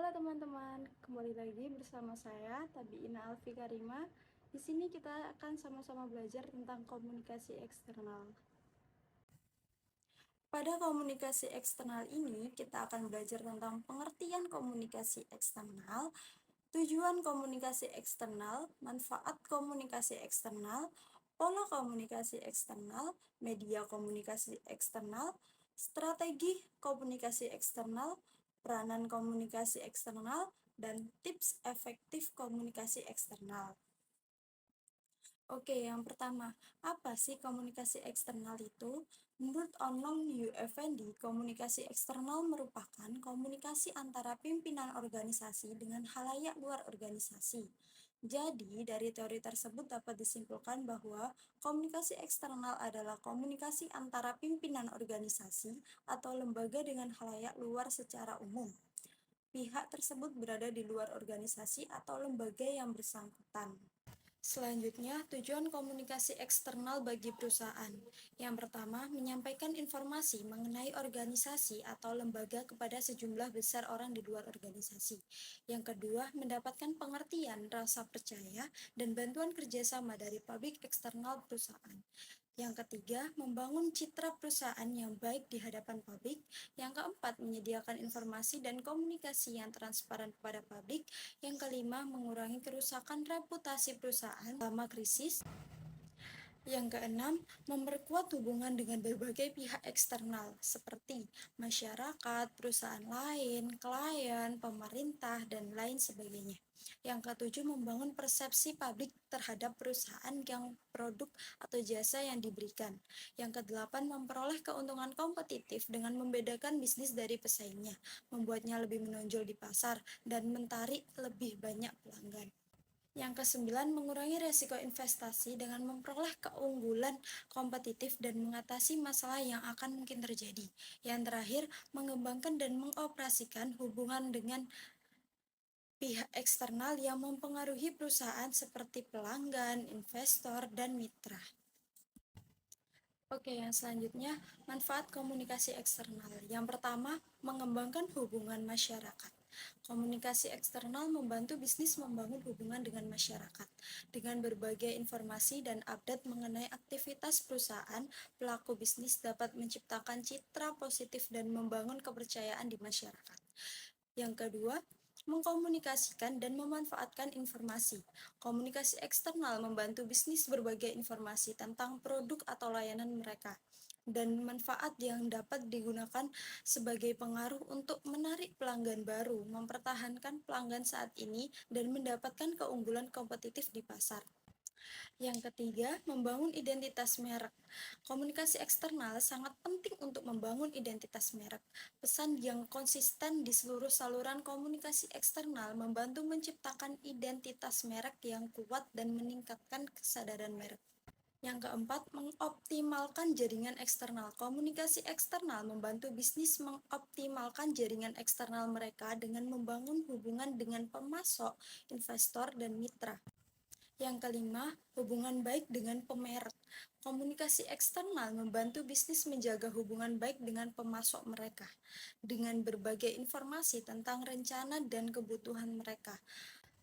Halo teman-teman, kembali lagi bersama saya Tabiina Alfi Karima. Di sini kita akan sama-sama belajar tentang komunikasi eksternal. Pada komunikasi eksternal ini, kita akan belajar tentang pengertian komunikasi eksternal, tujuan komunikasi eksternal, manfaat komunikasi eksternal, pola komunikasi eksternal, media komunikasi eksternal, strategi komunikasi eksternal, peranan komunikasi eksternal, dan tips efektif komunikasi eksternal. Oke, yang pertama, apa sih komunikasi eksternal itu? Menurut Onong Yu Effendi, komunikasi eksternal merupakan komunikasi antara pimpinan organisasi dengan halayak luar organisasi. Jadi, dari teori tersebut dapat disimpulkan bahwa komunikasi eksternal adalah komunikasi antara pimpinan organisasi atau lembaga dengan halayak luar secara umum. Pihak tersebut berada di luar organisasi atau lembaga yang bersangkutan. Selanjutnya, tujuan komunikasi eksternal bagi perusahaan. Yang pertama, menyampaikan informasi mengenai organisasi atau lembaga kepada sejumlah besar orang di luar organisasi. Yang kedua, mendapatkan pengertian, rasa percaya, dan bantuan kerjasama dari publik eksternal perusahaan. Yang ketiga, membangun citra perusahaan yang baik di hadapan publik. Yang keempat, menyediakan informasi dan komunikasi yang transparan kepada publik. Yang kelima, mengurangi kerusakan reputasi perusahaan selama krisis. Yang keenam, memperkuat hubungan dengan berbagai pihak eksternal seperti masyarakat, perusahaan lain, klien, pemerintah, dan lain sebagainya. Yang ketujuh, membangun persepsi publik terhadap perusahaan yang produk atau jasa yang diberikan. Yang kedelapan, memperoleh keuntungan kompetitif dengan membedakan bisnis dari pesaingnya, membuatnya lebih menonjol di pasar, dan menarik lebih banyak pelanggan. Yang kesembilan, mengurangi resiko investasi dengan memperoleh keunggulan kompetitif dan mengatasi masalah yang akan mungkin terjadi. Yang terakhir, mengembangkan dan mengoperasikan hubungan dengan pihak eksternal yang mempengaruhi perusahaan seperti pelanggan, investor, dan mitra. Oke, yang selanjutnya, manfaat komunikasi eksternal. Yang pertama, mengembangkan hubungan masyarakat. Komunikasi eksternal membantu bisnis membangun hubungan dengan masyarakat. Dengan berbagai informasi dan update mengenai aktivitas perusahaan, pelaku bisnis dapat menciptakan citra positif dan membangun kepercayaan di masyarakat. Yang kedua, mengkomunikasikan dan memanfaatkan informasi. Komunikasi eksternal membantu bisnis berbagai informasi tentang produk atau layanan mereka dan manfaat yang dapat digunakan sebagai pengaruh untuk menarik pelanggan baru, mempertahankan pelanggan saat ini, dan mendapatkan keunggulan kompetitif di pasar. Yang ketiga, membangun identitas merek. Komunikasi eksternal sangat penting untuk membangun identitas merek. Pesan yang konsisten di seluruh saluran komunikasi eksternal membantu menciptakan identitas merek yang kuat dan meningkatkan kesadaran merek. Yang keempat, mengoptimalkan jaringan eksternal. Komunikasi eksternal membantu bisnis mengoptimalkan jaringan eksternal mereka dengan membangun hubungan dengan pemasok, investor, dan mitra. Yang kelima, hubungan baik dengan pemerek. Komunikasi eksternal membantu bisnis menjaga hubungan baik dengan pemasok mereka dengan berbagai informasi tentang rencana dan kebutuhan mereka.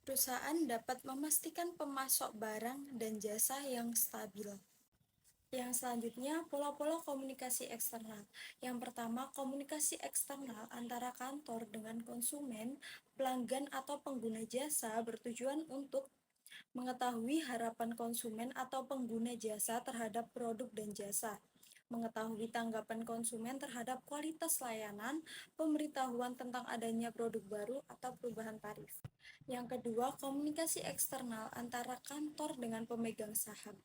Perusahaan dapat memastikan pemasok barang dan jasa yang stabil. Yang selanjutnya, pola-pola komunikasi eksternal. Yang pertama, komunikasi eksternal antara kantor dengan konsumen, pelanggan, atau pengguna jasa bertujuan untuk mengetahui harapan konsumen atau pengguna jasa terhadap produk dan jasa, mengetahui tanggapan konsumen terhadap kualitas layanan, pemberitahuan tentang adanya produk baru atau perubahan tarif. Yang kedua, komunikasi eksternal antara kantor dengan pemegang saham.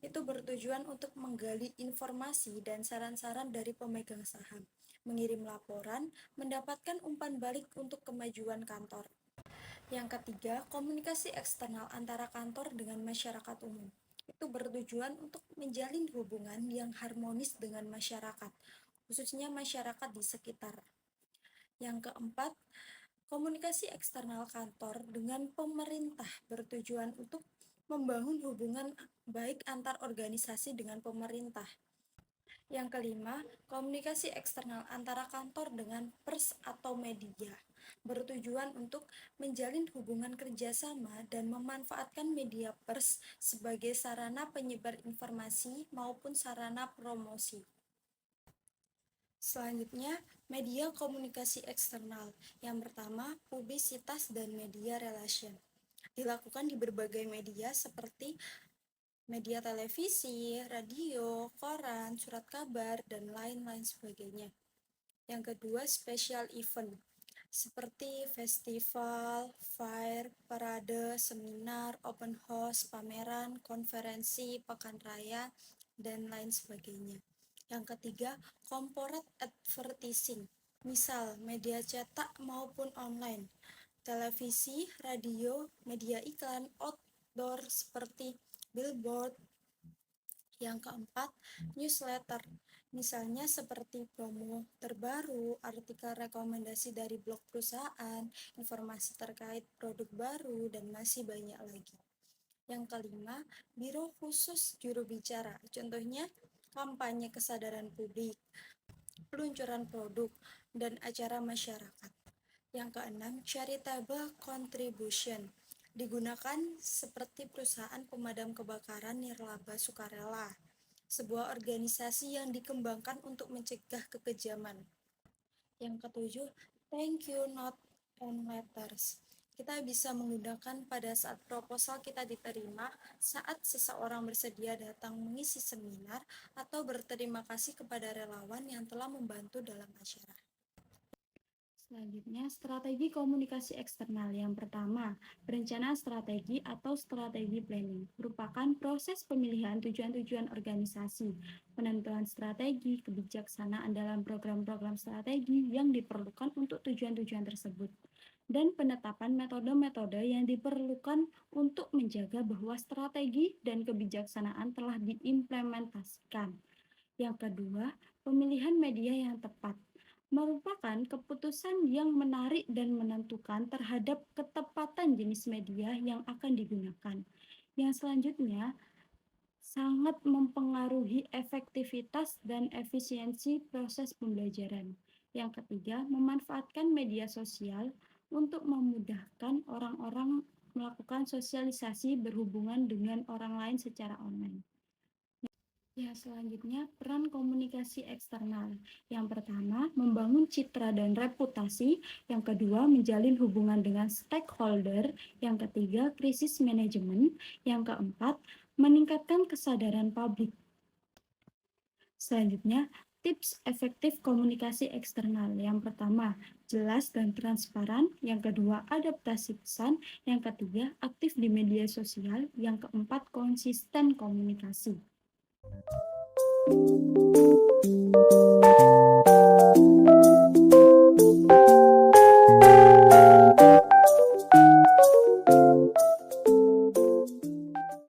Itu bertujuan untuk menggali informasi dan saran-saran dari pemegang saham, mengirim laporan, mendapatkan umpan balik untuk kemajuan kantor. Yang ketiga, komunikasi eksternal antara kantor dengan masyarakat umum. Itu bertujuan untuk menjalin hubungan yang harmonis dengan masyarakat, khususnya masyarakat di sekitar. Yang keempat, komunikasi eksternal kantor dengan pemerintah bertujuan untuk membangun hubungan baik antar organisasi dengan pemerintah. Yang kelima, komunikasi eksternal antara kantor dengan pers atau media. bertujuan untuk menjalin hubungan kerjasama dan memanfaatkan media pers sebagai sarana penyebar informasi maupun sarana promosi. Selanjutnya, media komunikasi eksternal. Yang pertama, publisitas dan media relation. Dilakukan di berbagai media seperti media televisi, radio, koran, surat kabar, dan lain-lain sebagainya. Yang kedua, special event seperti festival, fair, parade, seminar, open house, pameran, konferensi, pekan raya, dan lain sebagainya. Yang ketiga, corporate advertising, misal media cetak maupun online, televisi, radio, media iklan, outdoor seperti billboard. Yang keempat, newsletter, misalnya seperti promo terbaru, artikel rekomendasi dari blog perusahaan, informasi terkait produk baru, dan masih banyak lagi. Yang kelima, biro khusus juru bicara, contohnya kampanye kesadaran publik, peluncuran produk, dan acara masyarakat. Yang keenam, charitable contribution, digunakan seperti perusahaan pemadam kebakaran nirlaba sukarela, sebuah organisasi yang dikembangkan untuk mencegah kekejaman. Yang ketujuh, thank you note and letters. Kita bisa menggunakan pada saat proposal kita diterima, saat seseorang bersedia datang mengisi seminar, atau berterima kasih kepada relawan yang telah membantu dalam acara. Selanjutnya, strategi komunikasi eksternal. Yang pertama, perencanaan strategi atau strategi planning merupakan proses pemilihan tujuan-tujuan organisasi, penentuan strategi, kebijaksanaan dalam program-program strategi yang diperlukan untuk tujuan-tujuan tersebut, dan penetapan metode-metode yang diperlukan untuk menjaga bahwa strategi dan kebijaksanaan telah diimplementasikan. Yang kedua, pemilihan media yang tepat merupakan keputusan yang menarik dan menentukan terhadap ketepatan jenis media yang akan digunakan. Yang selanjutnya, sangat mempengaruhi efektivitas dan efisiensi proses pembelajaran. Yang ketiga, memanfaatkan media sosial untuk memudahkan orang-orang melakukan sosialisasi berhubungan dengan orang lain secara online. Ya, selanjutnya peran komunikasi eksternal. Yang pertama, membangun citra dan reputasi. Yang kedua, menjalin hubungan dengan stakeholder. Yang ketiga, krisis manajemen. Yang keempat, meningkatkan kesadaran publik. Selanjutnya, tips efektif komunikasi eksternal. Yang pertama, jelas dan transparan. Yang kedua, adaptasi pesan. Yang ketiga, aktif di media sosial. Yang keempat, konsisten komunikasi.